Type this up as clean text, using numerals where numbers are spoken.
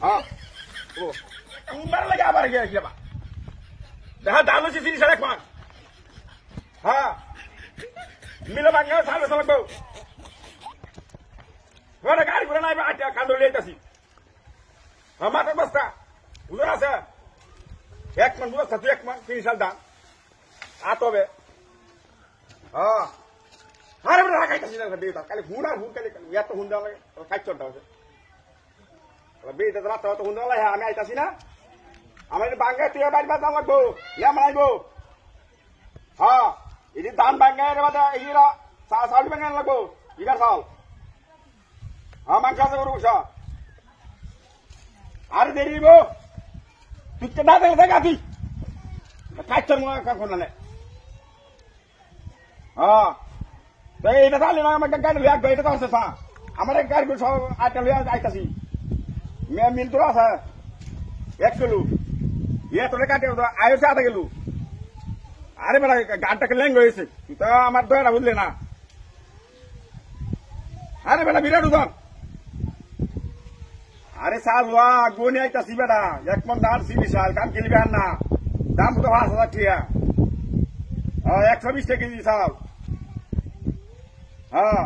হ্যাঁ ও তোমার লাগে আবার গিয়ে যাবা দেখা দাম হচ্ছে 30 এক মাস হ্যাঁ মিলে বাঙ্গা সামনে সামনে বউ ওরা গাড়ি করে নাই আটটা কান্দো লেটাছি আমার বস্তা বুঝা আছে এক মান বস্তা তুই এক মান 30 দাম আতবে হ্যাঁ আরে বড় রাখাইতাছি না বেটা খালি হুন আর হুন খালি এত হুন দাও লাগে কাইচটা আছে বেটা রাত তো হুন দাও লাগে আমি আইতাছি না আমার বাঙ্গা তুই বাড়ি বাদ লাগবো ইয়া মাইবো হ্যাঁ এই ধান বাঙ্গা এর বাদা এইরা সাল বাঙ্গা লাগবো ইগার সাল হ্যাঁ মাংস আছে গরু সা আরে দেরিব তুই কে না দেখে দেখা তুই কাইচর মা কোন না হ্যাঁ তো এটা তাহলে না আমাকে গাড়ি লিয়া এটা তো আছে আমার এক গাড়ি সব আটটা লিয়া আইতাছি মেয়ে মিল তো আছে 1 কিলো ইয়ে তোলে কাটে আয়োছে আধা কিলো আরে বেটা গাড়টাকে ল্যাঙ্গ হয়েছে তুই তো আমার দয়াটা বুঝলে না আরে বেটা বিরাট উদন আরে সাল গোনি আইতাছি বেটা 1 মন ধান 20 কাম কিনবি আর না দাম তো 5000 টাকা 120 টাকা কেজি চাল হ্যাঁ